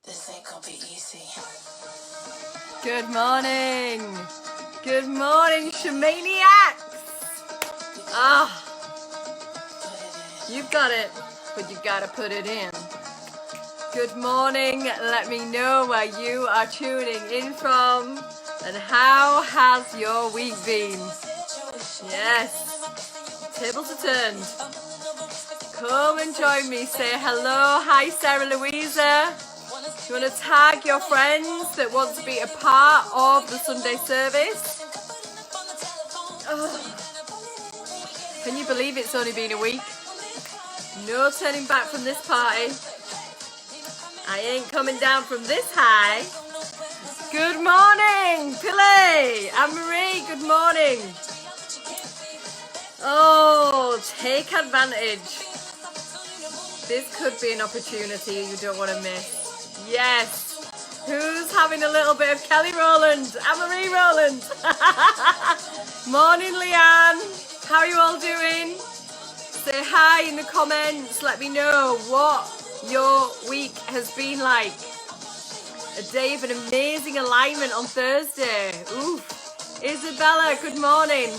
This ain't gonna be easy. Good morning. Good morning, Shamaniacs. Ah, you've got it, but you gotta put it in. Good morning. Let me know where you are tuning in from and how has your week been? Yes, tables are turned. Come and join me. Say hello. Hi, Sarah Louisa. You want to tag your friends that want to be a part of the Sunday service? Oh, can you believe it's only been a week? No turning back from this party. I ain't coming down from this high. Good morning, Pile. Anne-Marie, good morning. Oh, take advantage. This could be an opportunity you don't want to miss. Yes. Who's having a little bit of Kelly Rowland? Anne-Marie Rowland. Morning, Leanne. How are you all doing? Say hi in the comments. Let me know what your week has been like. A day of an amazing alignment on Thursday. Oof. Isabella, good morning.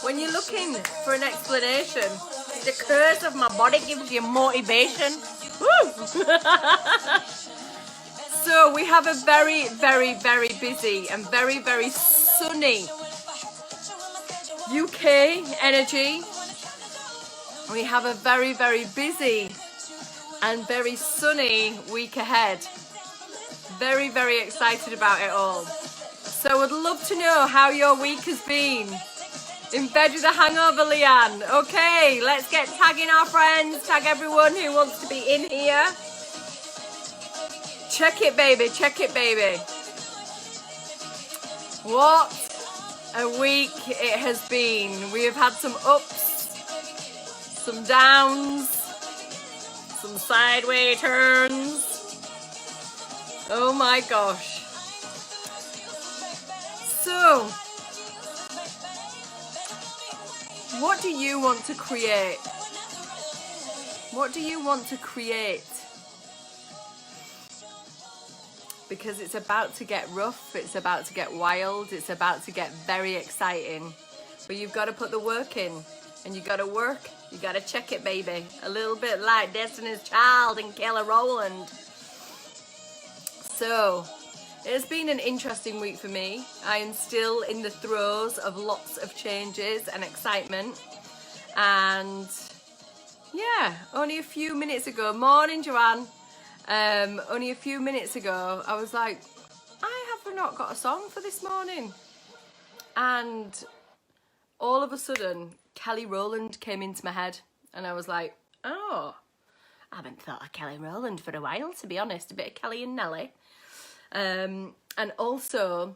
When you're looking for an explanation, the curse of my body gives you motivation. Woo! So we have a very, very, very busy and very, very sunny UK energy. We have a very, very busy and very sunny week ahead. Very, very excited about it all. So would love to know how your week has been. In bed with a hangover, Leanne. Okay, let's get tagging our friends. Tag everyone who wants to be in here. Check it, baby. Check it, baby. What a week it has been. We have had some ups, some downs, some sideways turns. Oh my gosh. So, what do you want to create? What do you want to create? Because it's about to get rough, it's about to get wild, it's about to get very exciting. But you've got to put the work in, and you got to work, you got to check it, baby. A little bit like Destiny's Child and Kelly Rowland. So, it's been an interesting week for me. I am still in the throes of lots of changes and excitement. And yeah, only a few minutes ago, morning Joanne, only a few minutes ago, I was like, I have not got a song for this morning. And all of a sudden, Kelly Rowland came into my head. And I was like, oh, I haven't thought of Kelly Rowland for a while, to be honest. A bit of Kelly and Nelly. And also,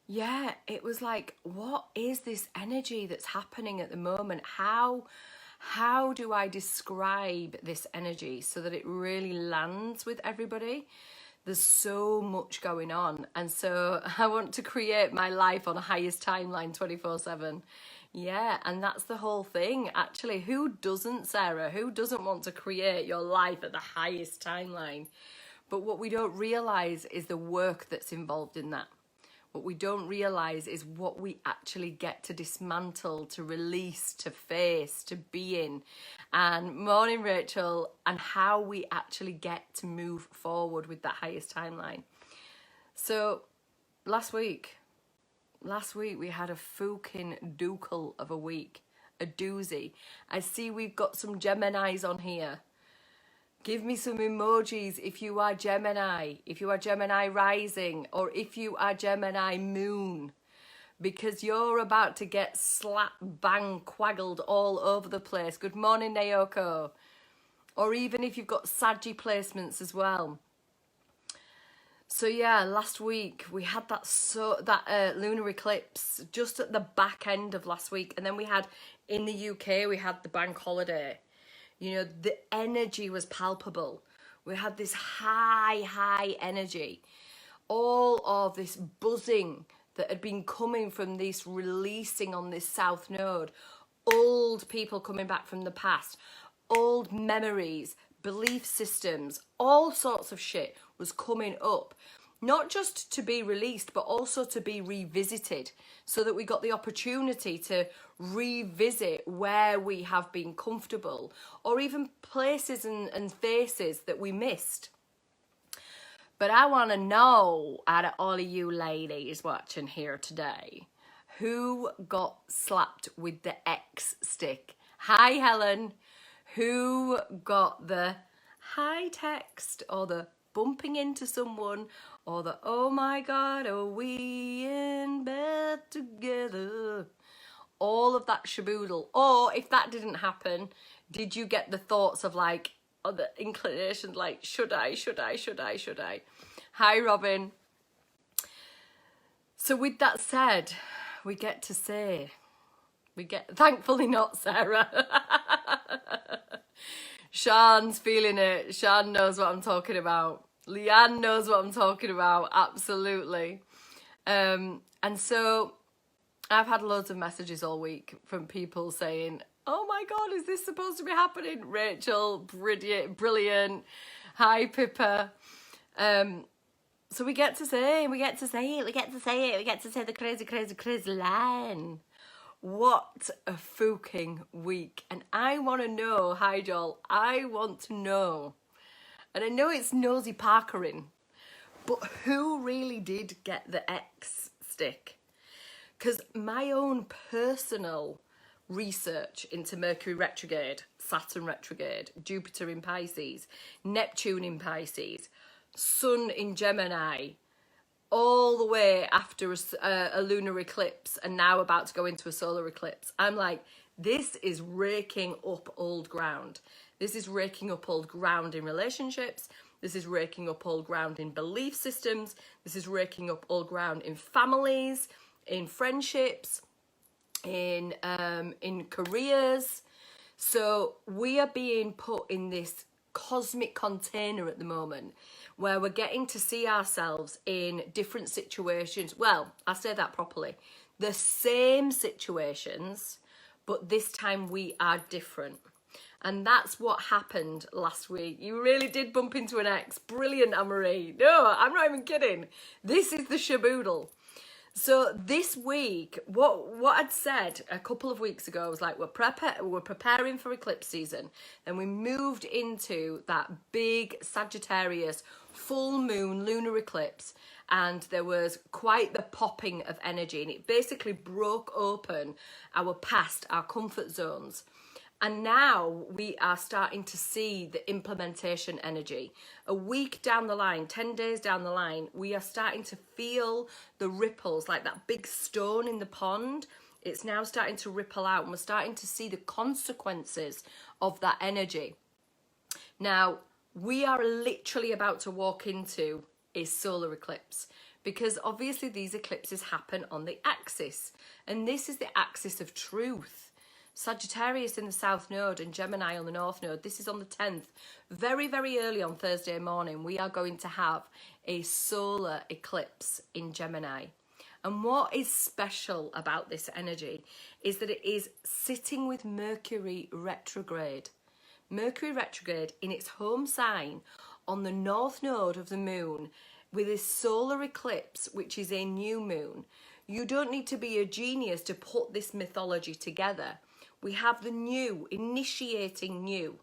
yeah, it was like, what is this energy that's happening at the moment? How do I describe this energy so that it really lands with everybody? There's so much going on. And so I want to create my life on a highest timeline 24/7. Yeah, and that's the whole thing. Actually, who doesn't, Sarah? Who doesn't want to create your life at the highest timeline? But what we don't realize is the work that's involved in that. What we don't realize is what we actually get to dismantle, to release, to face, to be in. And morning, Rachel, and how we actually get to move forward with that highest timeline. So last week we had a fucking dookel of a week, a doozy. I see we've got some Geminis on here. Give me some emojis if you are Gemini, if you are Gemini rising, or if you are Gemini moon, because you're about to get slap, bang, quaggled all over the place. Good morning, Naoko. Or even if you've got Saggy placements as well. So yeah, last week we had that lunar eclipse just at the back end of last week. And then we had, in the UK, we had the bank holiday. You know, the energy was palpable. We had this high energy. All of this buzzing that had been coming from this releasing on this south node. Old people coming back from the past. Old memories belief systems, all sorts of shit was coming up. Not just to be released, but also to be revisited, so that we got the opportunity to revisit where we have been comfortable, or even places and faces that we missed. But I want to know, out of all of you ladies watching here today, who got slapped with the X stick? Hi, Helen. Who got the hi text, or the bumping into someone, or the oh my God, are we in bed together? All of that shaboodle. Or if that didn't happen, did you get the thoughts of like, or the inclinations like, should I? Hi, Robin. So with that said, we get to say, thankfully not Sarah. Sean's feeling it. Sean knows what I'm talking about. Leanne knows what I'm talking about. Absolutely. And so I've had loads of messages all week from people saying, oh my God, is this supposed to be happening? Rachel, brilliant. Hi, Pippa. So we get to say the crazy line. What a fucking week. And I want to know, hi Joel, I want to know, and I know it's nosy Parkering, but who really did get the X stick? Because my own personal research into Mercury retrograde, Saturn retrograde, Jupiter in Pisces, Neptune in Pisces, Sun in Gemini, all the way after a lunar eclipse, and now about to go into a solar eclipse. I'm like, this is raking up old ground. This is raking up old ground in relationships. This is raking up old ground in belief systems. This is raking up old ground in families, in friendships, in careers. So we are being put in this cosmic container at the moment, where we're getting to see ourselves in different situations. Well, I say that properly. The same situations, but this time we are different. And that's what happened last week. You really did bump into an ex. Brilliant, Anne-Marie. No, I'm not even kidding. This is the shaboodle. So this week, what I'd said a couple of weeks ago was like, we're preparing for eclipse season. And we moved into that big Sagittarius full moon lunar eclipse. And there was quite the popping of energy. And it basically broke open our past, our comfort zones. And now we are starting to see the implementation energy. A week down the line, 10 days down the line, we are starting to feel the ripples, like that big stone in the pond. It's now starting to ripple out, and we're starting to see the consequences of that energy. Now, we are literally about to walk into a solar eclipse, because obviously these eclipses happen on the axis, and this is the axis of truth. Sagittarius in the south node and Gemini on the north node. This is on the 10th. Very, very early on Thursday morning, we are going to have a solar eclipse in Gemini. And what is special about this energy is that it is sitting with Mercury retrograde. Mercury retrograde in its home sign on the north node of the moon with a solar eclipse, which is a new moon. You don't need to be a genius to put this mythology together. We have the new, initiating new,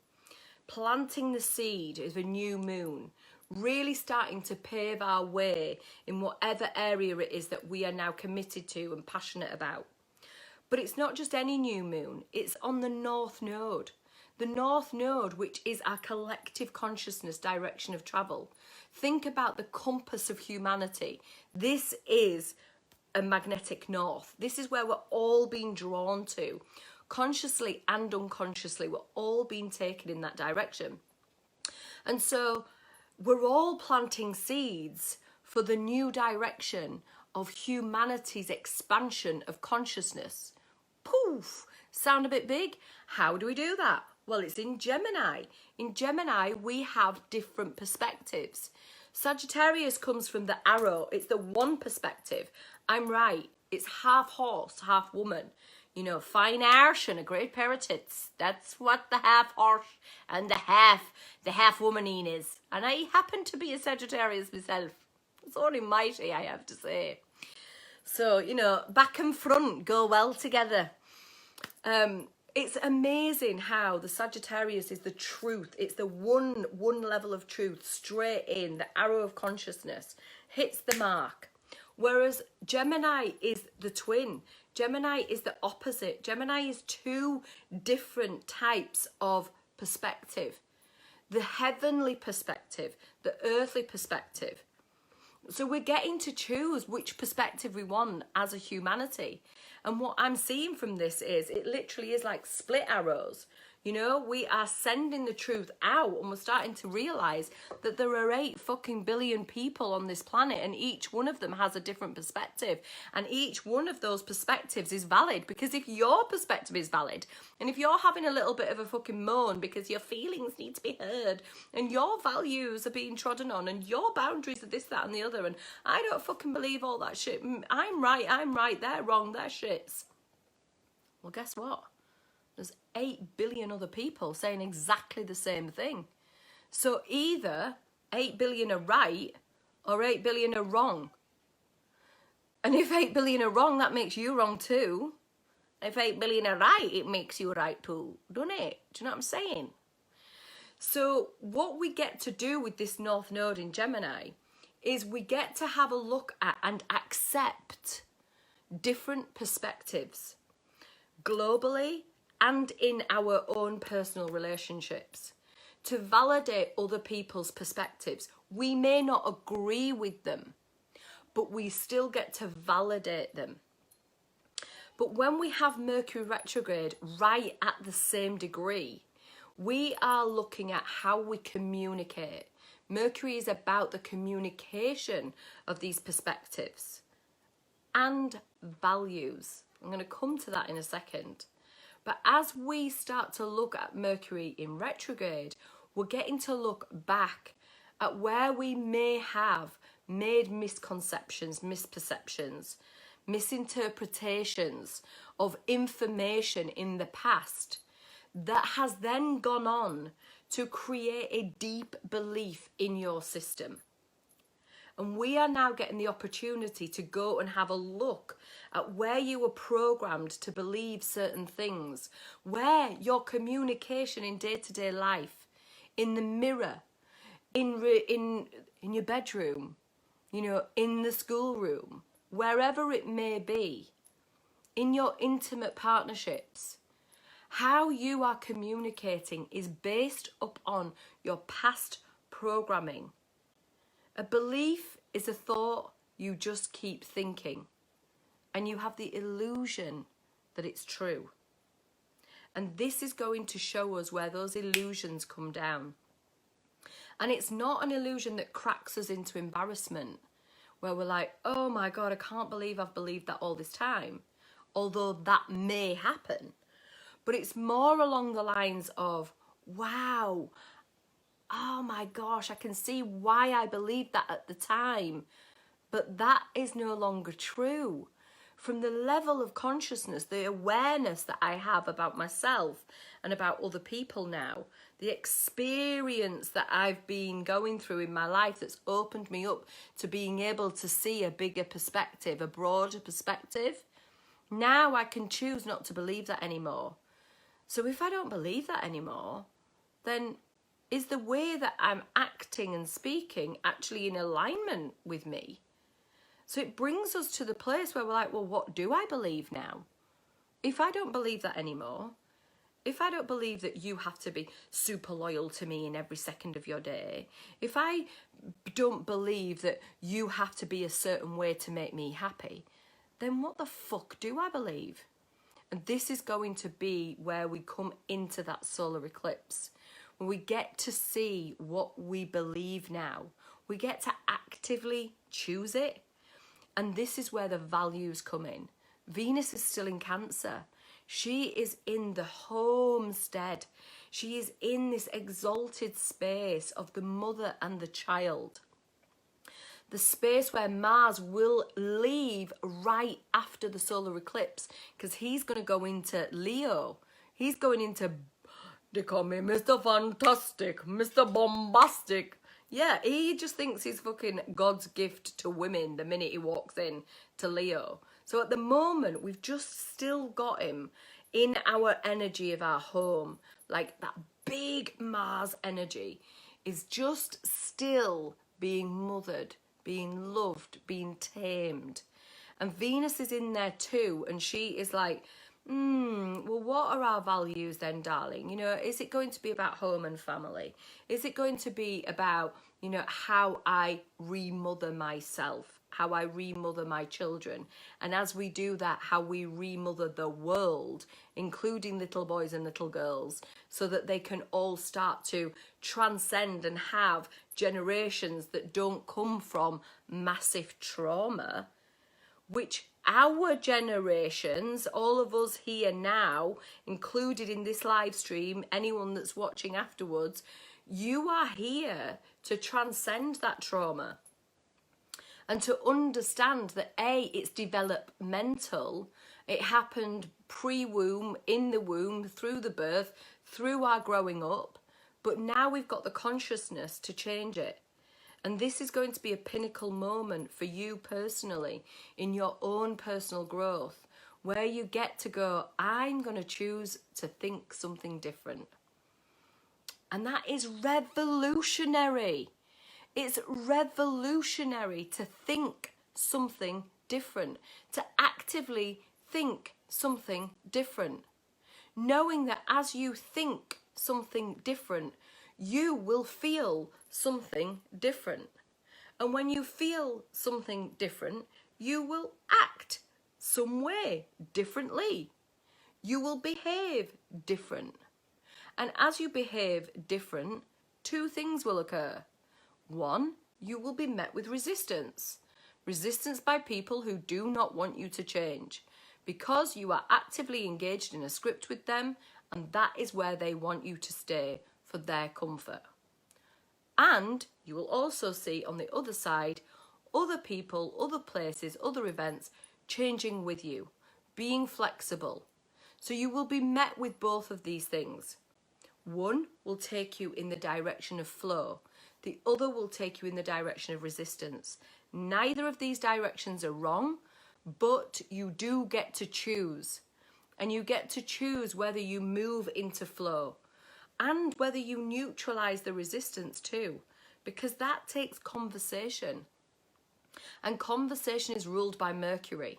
planting the seed of a new moon, really starting to pave our way in whatever area it is that we are now committed to and passionate about. But it's not just any new moon, it's on the north node. The north node, which is our collective consciousness direction of travel. Think about the compass of humanity. This is a magnetic north. This is where we're all being drawn to. Consciously and unconsciously, we're all being taken in that direction. And so we're all planting seeds for the new direction of humanity's expansion of consciousness. Poof! Sound a bit big? How do we do that? Well, it's in Gemini. In Gemini, we have different perspectives. Sagittarius comes from the arrow. It's the one perspective. I'm right. It's half horse, half woman. You know, fine arse and a great pair of tits. That's what the half horse and the half womanine is. And I happen to be a Sagittarius myself. It's only mighty, I have to say. So, you know, back and front go well together. It's amazing how the Sagittarius is the truth. It's the one level of truth, straight in, the arrow of consciousness, hits the mark. Whereas Gemini is the twin. Gemini is the opposite. Gemini is two different types of perspective. The heavenly perspective, the earthly perspective. So we're getting to choose which perspective we want as a humanity. And what I'm seeing from this is it literally is like split arrows. You know, we are sending the truth out and we're starting to realize that there are 8 fucking billion people on this planet and each one of them has a different perspective. And each one of those perspectives is valid, because if your perspective is valid and if you're having a little bit of a fucking moan because your feelings need to be heard and your values are being trodden on and your boundaries are this, that and the other, and I don't fucking believe all that shit. I'm right, they're wrong, they're shits. Well, guess what? There's 8 billion other people saying exactly the same thing. So either 8 billion are right or 8 billion are wrong. And if 8 billion are wrong, that makes you wrong too. If 8 billion are right, it makes you right too, doesn't it? Do you know what I'm saying? So what we get to do with this North Node in Gemini is we get to have a look at and accept different perspectives globally and in our own personal relationships, to validate other people's perspectives. We may not agree with them, but we still get to validate them. But when we have Mercury retrograde right at the same degree, we are looking at how we communicate. Mercury is about the communication of these perspectives and values. I'm going to come to that in a second. But as we start to look at Mercury in retrograde, we're getting to look back at where we may have made misconceptions, misperceptions, misinterpretations of information in the past that has then gone on to create a deep belief in your system. And we are now getting the opportunity to go and have a look at where you were programmed to believe certain things, where your communication in day-to-day life, in the mirror, in your bedroom, you know, in the schoolroom, wherever it may be, in your intimate partnerships, how you are communicating is based upon your past programming. A belief is a thought you just keep thinking, and you have the illusion that it's true. And this is going to show us where those illusions come down. And it's not an illusion that cracks us into embarrassment, where we're like, oh my God, I can't believe I've believed that all this time. Although that may happen. But it's more along the lines of, wow, oh my gosh, I can see why I believed that at the time, but that is no longer true. From the level of consciousness, the awareness that I have about myself and about other people now, the experience that I've been going through in my life that's opened me up to being able to see a bigger perspective, a broader perspective, now I can choose not to believe that anymore. So if I don't believe that anymore, then is the way that I'm acting and speaking actually in alignment with me? So it brings us to the place where we're like, well, what do I believe now? If I don't believe that anymore, if I don't believe that you have to be super loyal to me in every second of your day, if I don't believe that you have to be a certain way to make me happy, then what the fuck do I believe? And this is going to be where we come into that solar eclipse. When we get to see what we believe now, we get to actively choose it. And this is where the values come in. Venus is still in Cancer. She is in the homestead. She is in this exalted space of the mother and the child. the space where Mars will leave right after the solar eclipse, because he's going to go into Leo. He's going into, they call me Mr. Fantastic, Mr. Bombastic. Yeah, he just thinks he's fucking God's gift to women the minute he walks in to Leo. So at the moment, we've just still got him in our energy of our home. Like that big Mars energy is just still being mothered, being loved, being tamed. And Venus is in there too, and she is like, well, what are our values then, darling? You know, is it going to be about home and family? Is it going to be about, you know, how I remother myself, how I remother my children? And as we do that, how we remother the world, including little boys and little girls, so that they can all start to transcend and have generations that don't come from massive trauma, which our generations, all of us here now, included in this live stream, anyone that's watching afterwards, you are here to transcend that trauma and to understand that A, it's developmental, it happened pre-womb, in the womb, through the birth, through our growing up, but now we've got the consciousness to change it. And this is going to be a pinnacle moment for you personally in your own personal growth, where you get to go, I'm going to choose to think something different. And that is revolutionary. It's revolutionary to think something different, to actively think something different. Knowing that as you think something different, you will feel something different. And when you feel something different, you will act some way differently. You will behave different. And as you behave different, two things will occur. One, you will be met with resistance. Resistance by people who do not want you to change, because you are actively engaged in a script with them, and that is where they want you to stay for their comfort. And you will also see on the other side, other people, other places, other events changing with you, being flexible. So you will be met with both of these things. One will take you in the direction of flow. The other will take you in the direction of resistance. Neither of these directions are wrong, but you do get to choose. And you get to choose whether you move into flow and whether you neutralize the resistance too, because that takes conversation. And conversation is ruled by Mercury.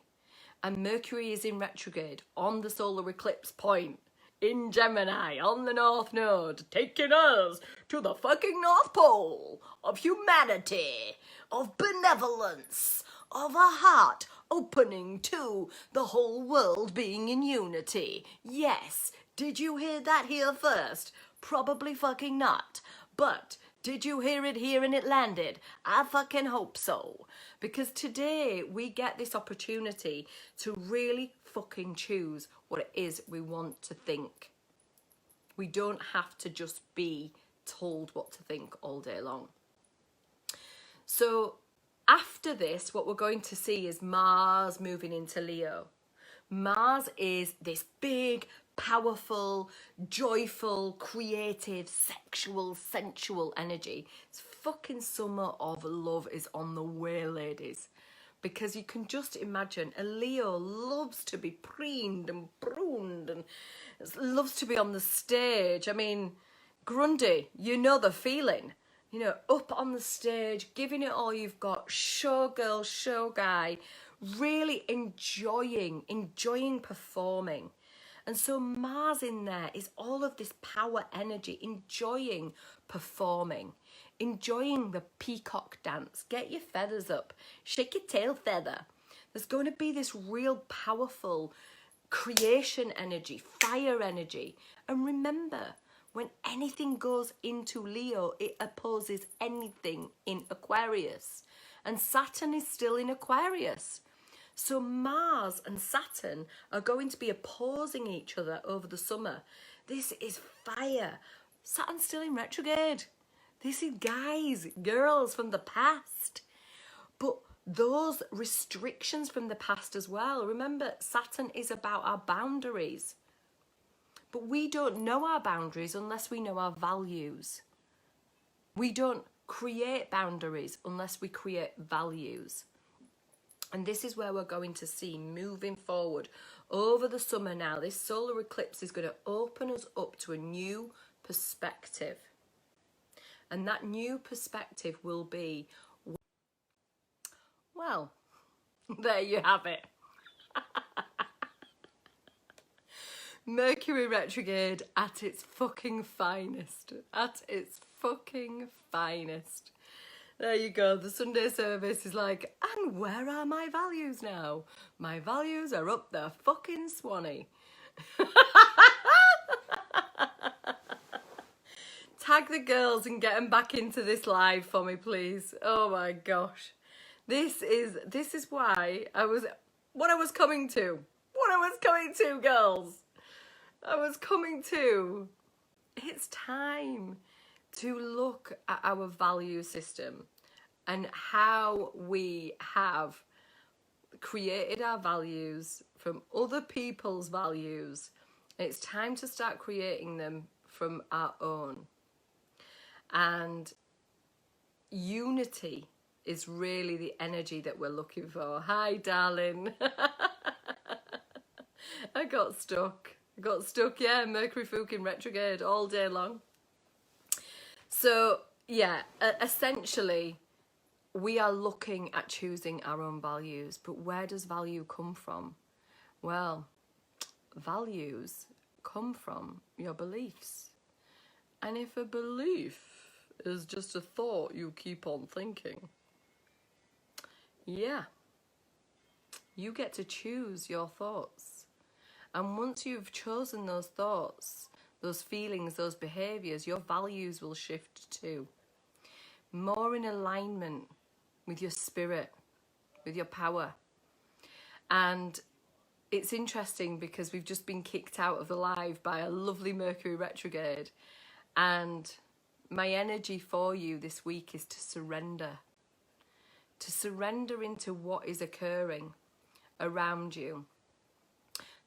And Mercury is in retrograde on the solar eclipse point in Gemini on the North Node, taking us to the fucking North Pole of humanity, of benevolence, of a heart opening to the whole world being in unity. Yes, did you hear that here first? Probably fucking not. But did you hear it here and it landed? I fucking hope so. Because today we get this opportunity to really fucking choose what it is we want to think. We don't have to just be told what to think all day long. So after this, what we're going to see is Mars moving into Leo. Mars is this big, powerful, joyful, creative, sexual, sensual energy. It's fucking summer of love is on the way, ladies. Because you can just imagine a Leo loves to be preened and pruned and loves to be on the stage. I mean, Grundy, you know the feeling. You know, up on the stage, giving it all you've got, show girl, show guy, really enjoying performing. And so Mars in there is all of this power energy, enjoying performing, enjoying the peacock dance. Get your feathers up, shake your tail feather. There's going to be this real powerful creation energy, fire energy. And remember, when anything goes into Leo, it opposes anything in Aquarius. And Saturn is still in Aquarius. So Mars and Saturn are going to be opposing each other over the summer. This is fire. Saturn's still in retrograde. This is guys, girls from the past. But those restrictions from the past as well. Remember, Saturn is about our boundaries. But we don't know our boundaries unless we know our values. We don't create boundaries unless we create values. And this is where we're going to see moving forward over the summer now. This solar eclipse is going to open us up to a new perspective. And that new perspective will be, well, there you have it. Mercury retrograde at its fucking finest. At its fucking finest. There you go. The Sunday service is like, and where are my values now? My values are up the fucking Swanee. Tag the girls and get them back into this live for me, please. Oh my gosh. This is why what I was coming to, girls. I was coming to. It's time to look at our value system and how we have created our values from other people's values. It's time to start creating them from our own. And unity is really the energy that we're looking for. Hi, darling. I got stuck, yeah, Mercury fucking retrograde all day long. So, yeah, essentially, we are looking at choosing our own values. But where does value come from? Well, values come from your beliefs. And if a belief is just a thought you keep on thinking, yeah, you get to choose your thoughts. And once you've chosen those thoughts, those feelings, those behaviours, your values will shift too. More in alignment with your spirit, with your power. And it's interesting because we've just been kicked out of the live by a lovely Mercury retrograde. And my energy for you this week is to surrender. To surrender into what is occurring around you.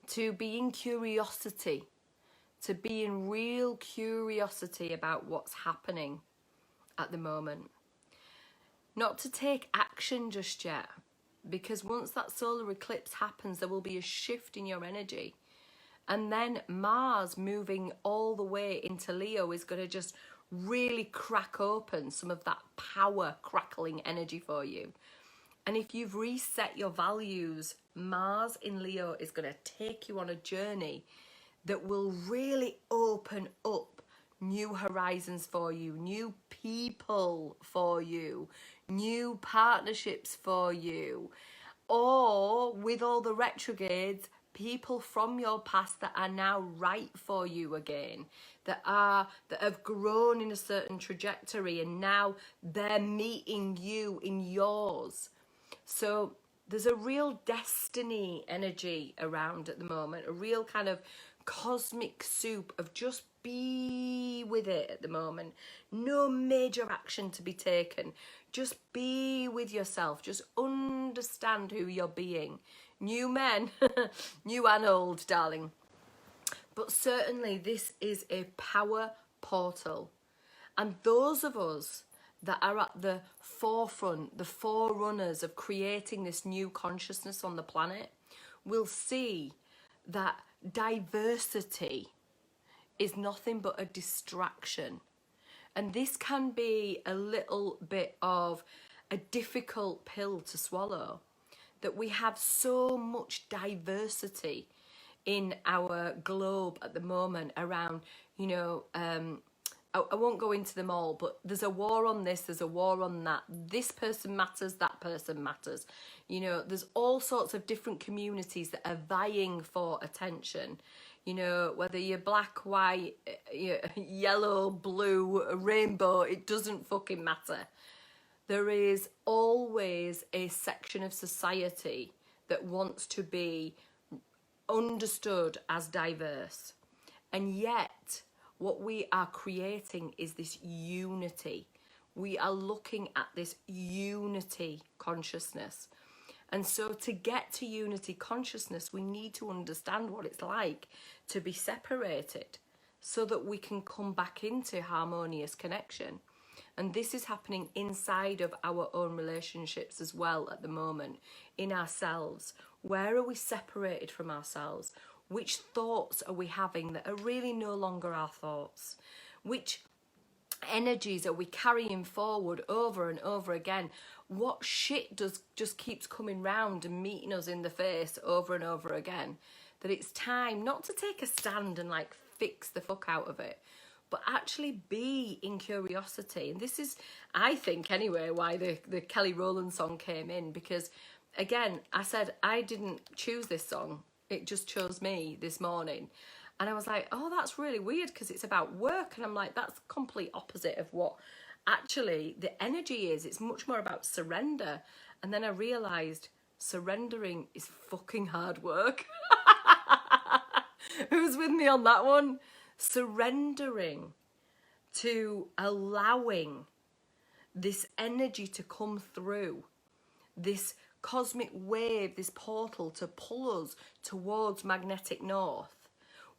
To be in curiosity. To be in real curiosity about what's happening at the moment. Not to take action just yet, because once that solar eclipse happens, there will be a shift in your energy. And then Mars moving all the way into Leo is going to just really crack open some of that power crackling energy for you. And if you've reset your values, Mars in Leo is going to take you on a journey that will really open up new horizons for you, new people for you, new partnerships for you, or with all the retrogrades, people from your past that are now right for you again, that have grown in a certain trajectory and now they're meeting you in yours. So there's a real destiny energy around at the moment, a real kind of cosmic soup of just be with it at the moment. No major action to be taken. Just be with yourself. Just understand who you're being. New men, new and old, darling. But certainly this is a power portal. And those of us that are at the forefront, the forerunners of creating this new consciousness on the planet, will see that diversity is nothing but a distraction. And this can be a little bit of a difficult pill to swallow, that we have so much diversity in our globe at the moment around, you know, I won't go into them all, but there's a war on this, there's a war on that. This person matters, that person matters. You know, there's all sorts of different communities that are vying for attention. You know, whether you're black, white, yellow, blue, rainbow, it doesn't fucking matter. There is always a section of society that wants to be understood as diverse. And yet, what we are creating is this unity We are looking at this unity consciousness. And so to get to unity consciousness, we need to understand what it's like to be separated so that we can come back into harmonious connection. And this is happening inside of our own relationships as well at the moment, in ourselves. Where are we separated from ourselves? Which thoughts are we having that are really no longer our thoughts? Which energies are we carrying forward over and over again? What shit just keeps coming round and meeting us in the face over and over again? That it's time not to take a stand and like fix the fuck out of it, but actually be in curiosity. And this is, I think anyway, why the Kelly Rowland song came in, because again, I said I didn't choose this song. It just chose me this morning. And I was like, oh, that's really weird because it's about work. And I'm like, that's complete opposite of what actually the energy is. It's much more about surrender. And then I realised surrendering is fucking hard work. Who's with me on that one? Surrendering to allowing this energy to come through, this cosmic wave, this portal to pull us towards magnetic north,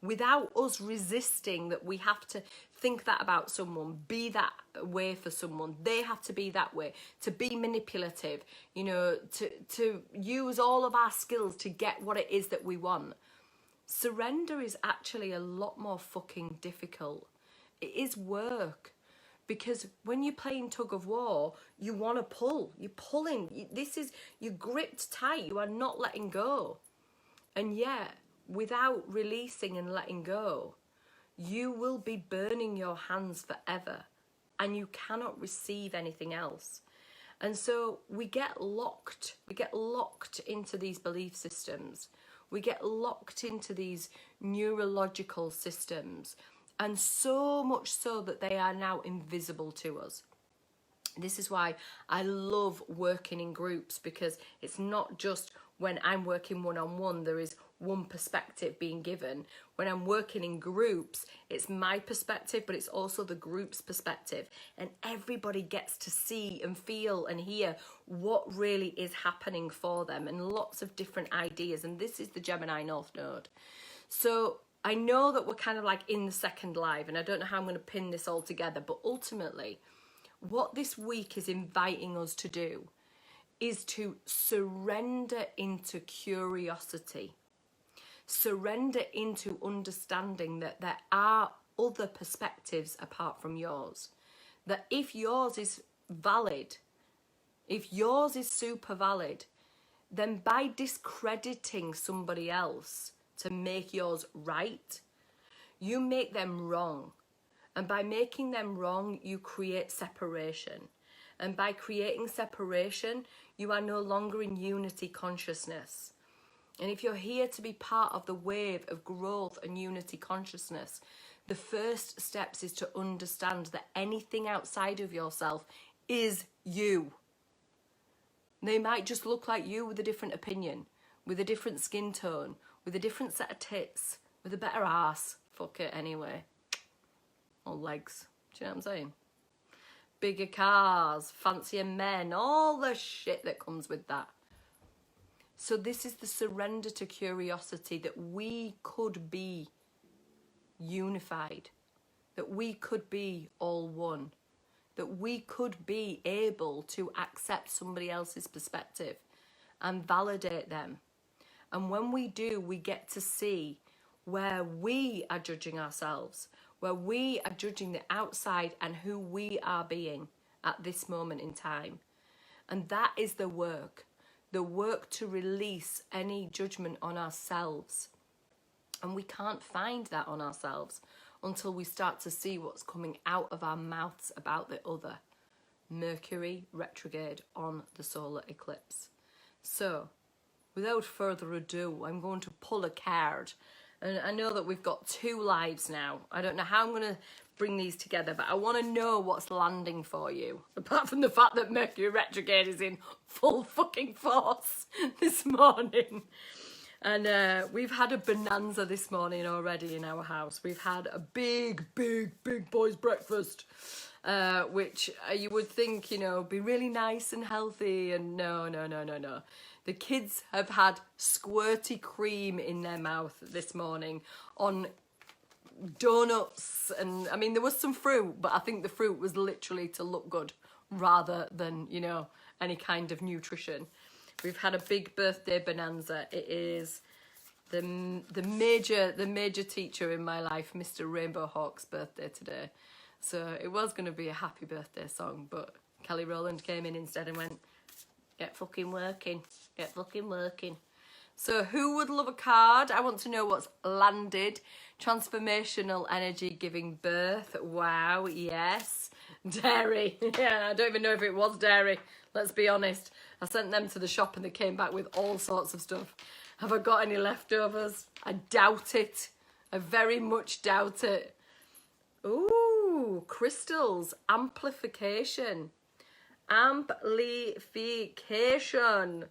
without us resisting that we have to think that about someone, be that way for someone, they have to be that way, to be manipulative, you know, to use all of our skills to get what it is that we want. Surrender is actually a lot more fucking difficult. It is work. Because when you're playing tug of war, you want to pull. You're pulling. You're gripped tight. You are not letting go. And yet, without releasing and letting go, you will be burning your hands forever. And you cannot receive anything else. And so we get locked. We get locked into these belief systems. We get locked into these neurological systems. And so much so that they are now invisible to us. This is why I love working in groups, because it's not just when I'm working one-on-one, there is one perspective being given. When I'm working in groups, it's my perspective, but it's also the group's perspective. And everybody gets to see and feel and hear what really is happening for them, and lots of different ideas. And this is the Gemini North Node. So I know that we're kind of like in the second live, and I don't know how I'm going to pin this all together, but ultimately what this week is inviting us to do is to surrender into curiosity, surrender into understanding that there are other perspectives apart from yours, that if yours is valid, if yours is super valid, then by discrediting somebody else to make yours right, you make them wrong. And by making them wrong, you create separation. And by creating separation, you are no longer in unity consciousness. And if you're here to be part of the wave of growth and unity consciousness, the first steps is to understand that anything outside of yourself is you. They might just look like you with a different opinion, with a different skin tone, with a different set of tits, with a better ass. Fuck it anyway. Or legs. Do you know what I'm saying? Bigger cars, fancier men, all the shit that comes with that. So this is the surrender to curiosity, that we could be unified, that we could be all one, that we could be able to accept somebody else's perspective and validate them. And when we do, we get to see where we are judging ourselves, where we are judging the outside and who we are being at this moment in time. And that is the work to release any judgment on ourselves. And we can't find that on ourselves until we start to see what's coming out of our mouths about the other. Mercury retrograde on the solar eclipse. So, without further ado, I'm going to pull a card. And I know that we've got 2 lives now. I don't know how I'm going to bring these together, but I want to know what's landing for you. Apart from the fact that Mercury retrograde is in full fucking force this morning. And we've had a bonanza this morning already in our house. We've had a big boys breakfast. which you would think, you know, be really nice and healthy, and no. The kids have had squirty cream in their mouth this morning on donuts, and I mean there was some fruit, but I think the fruit was literally to look good rather than, you know, any kind of nutrition. We've had a big birthday bonanza. It is the major teacher in my life, Mr. Rainbow Hawk's birthday today. So it was going to be a happy birthday song, but Kelly Rowland came in instead and went, get fucking working, get fucking working. So who would love a card? I want to know what's landed. Transformational energy giving birth. Wow, yes. Dairy. Yeah, I don't even know if it was dairy. Let's be honest. I sent them to the shop and they came back with all sorts of stuff. Have I got any leftovers? I doubt it. I very much doubt it. Ooh, crystals. Amplification. Amplification.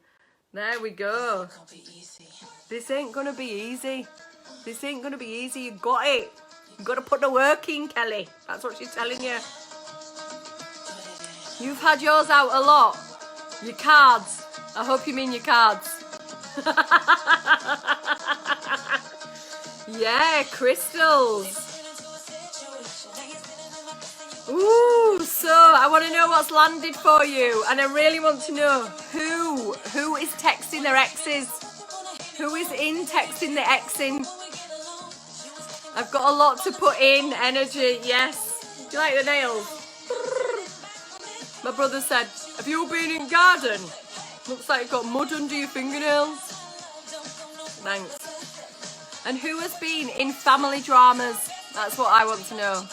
There we go. This ain't gonna be easy. This ain't gonna be easy. You got it. You gotta put the work in, Kelly. That's what she's telling you. You've had yours out a lot. Your cards. I hope you mean your cards. Yeah, crystals. Ooh, so I want to know what's landed for you, and I really want to know who is texting their exes. Who is in texting the exing? I've got a lot to put in energy. Yes. Do you like the nails? My brother said, have you been in garden? Looks like you've got mud under your fingernails. Thanks. And who has been in family dramas? That's what I want to know.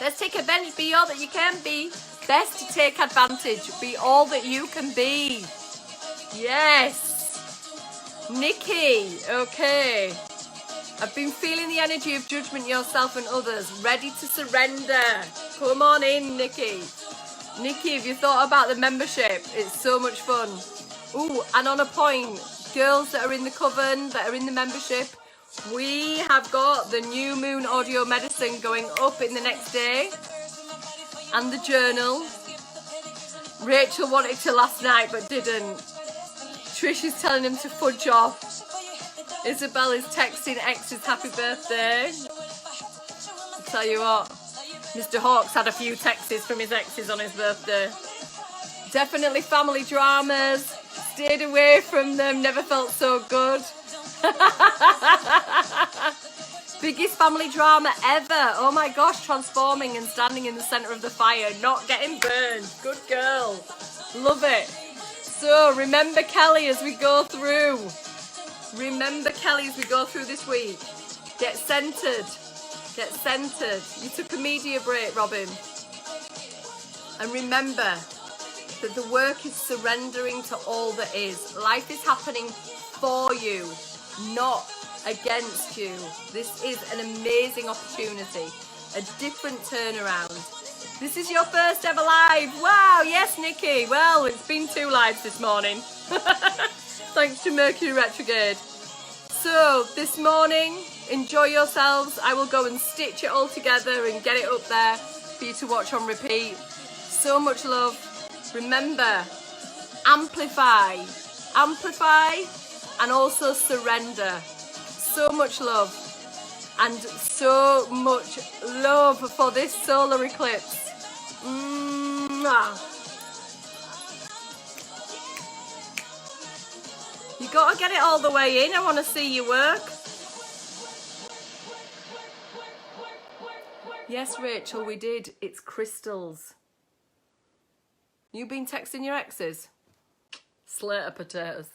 Let's take advantage. Be all that you can be. Best to take advantage. Be all that you can be. Yes. Nikki. Okay. I've been feeling the energy of judgment yourself and others. Ready to surrender. Come on in, Nikki. Nikki, have you thought about the membership? It's so much fun. Ooh, and on a point, girls that are in the coven, that are in the membership, we have got the new moon audio medicine going up in the next day. And the journal. Rachel wanted to last night but didn't. Trish is telling him to fudge off. Isabel is texting exes happy birthday. I'll tell you what. Mr. Hawkes had a few texts from his exes on his birthday. Definitely family dramas. Stayed away from them. Never felt so good. Biggest family drama ever. Oh my gosh. Transforming and standing in the centre of the fire. Not getting burned. Good girl. Love it. So remember Kelly as we go through. Remember Kelly as we go through this week. Get centred. Get centred. You took a media break, Robin. And remember that the work is surrendering to all that is. Life is happening for you, not against you. This is an amazing opportunity. A different turnaround. This is your first ever live. Wow, yes, Nikki. Well, it's been 2 lives this morning. Thanks to Mercury retrograde. So, this morning, enjoy yourselves. I will go and stitch it all together and get it up there for you to watch on repeat. So much love. Remember, amplify. Amplify and also surrender. So much love. And so much love for this solar eclipse. Mwah. You gotta get it all the way in. I want to see you work. Yes, Rachel, we did. It's crystals. You been texting your exes? Slater potatoes.